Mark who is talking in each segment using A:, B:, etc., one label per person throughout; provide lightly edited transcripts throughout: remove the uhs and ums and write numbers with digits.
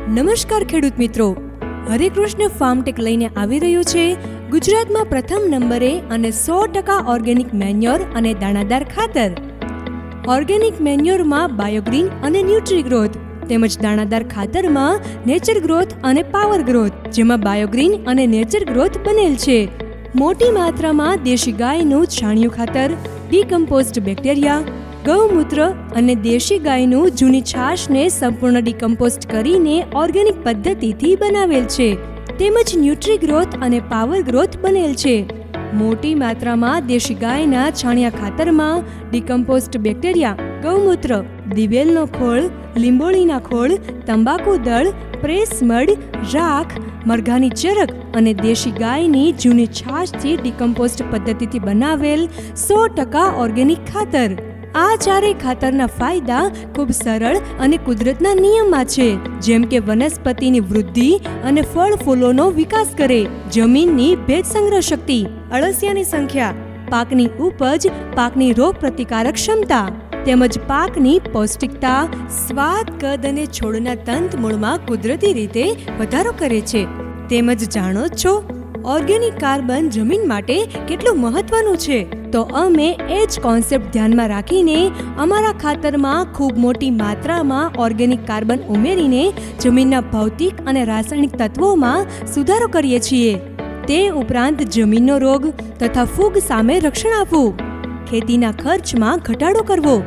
A: નમસ્કાર ખેડૂત મિત્રો, હરેકૃષ્ણ ફાર્મટેક લઈને આવી રહ્યું છે ગુજરાતમાં પ્રથમ નંબરે અને 100% ઓર્ગેનિક મેન્યોર અને દાણાદાર ખાતર. ઓર્ગેનિક મેન્યોરમાં બાયોગ્રીન અને ન્યુટ્રી ગ્રોથ તેમજ દાણાદાર ખાતરમાં નેચર ગ્રોથ અને પાવર ગ્રોથ, જેમાં બાયોગ્રીન અને નેચર ગ્રોથ બનેલ છે. મોટી માત્રામાં દેશી ગાયનું છાણિયું ખાતર, ડીકમ્પોસ્ડ બેક્ટેરિયા, ગૌમૂત્ર અને દેશી ગાયનું જૂની છાશને સંપૂર્ણ ડીકમ્પોસ્ટ કરીને ઓર્ગેનિક પદ્ધતિથી બનાવેલ છે. તેમજ ન્યુટ્રી ગ્રોથ અને પાવર ગ્રોથ બનેલ છે. મોટી માત્રામાં દેશી ગાયના છાણિયા ખાતરમાં ડીકમ્પોસ્ડ બેક્ટેરિયા, ગૌમૂત્ર, દિવેલનો ખોળ, લીંબોળીના ખોળ, તંબાકુ દળ, પ્રેસ મડ, રાખ, મરઘાની ચરક અને દેશી ગાયની જૂની છાશથી ડીકમ્પોસ્ટ પદ્ધતિથી બનાવેલ 100% ઓર્ગેનિક ખાતર. આ ચારેય ખાતરના ફાયદા ખૂબ સરળ અને કુદરતના નિયમમાં છે, જેમ કે વનસ્પતિની વૃદ્ધિ અને ફળ ફૂલોનો વિકાસ કરે, જમીનની ભેજ સંગ્રહ શક્તિ, અળસિયાની સંખ્યા, પાકની ઉપજ, પાકની રોગ પ્રતિકારક ક્ષમતા તેમજ પાકની પૌષ્ટિકતા, સ્વાદ, કદ અને છોડના તંતમૂળમાં કુદરતી રીતે વધારો કરે છે. તેમજ જાણો છો ઓર્ગેનિક કાર્બન જમીન માટે કેટલું મહત્વનું છે? તો અમે એ જ કોન્સેપ્ટ ધ્યાનમાં રાખીને અમારા ખાતરમાં ખૂબ મોટી માત્રામાં ઓર્ગેનિક કાર્બન ઉમેરીને જમીનના ભૌતિક અને રાસાયણિક તત્વોમાં સુધારો કરીએ છીએ. તે ઉપરાંત જમીનનો રોગ તથા ફૂગ સામે રક્ષણ આપવું, ખેતીના ખર્ચમાં ઘટાડો કરવો,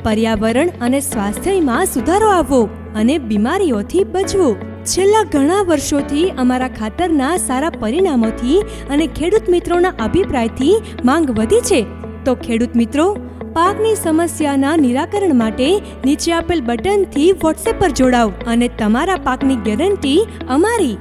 A: પર્યાવરણ અને સ્વાસ્થ્યમાં સુધારો આવવો અને બીમારીઓથી બચવું. છેલ્લા ઘણા વર્ષોથી અમારા ખાતરના સારા પરિણામોથી અને ખેડૂત મિત્રોના અભિપ્રાયથી માંગ વધી છે. તો ખેડૂત મિત્રો, પાકની સમસ્યાના નિરાકરણ માટે નીચે આપેલ બટનથી વોટ્સએપ પર જોડાઓ અને તમારા પાકની ગેરંટી અમારી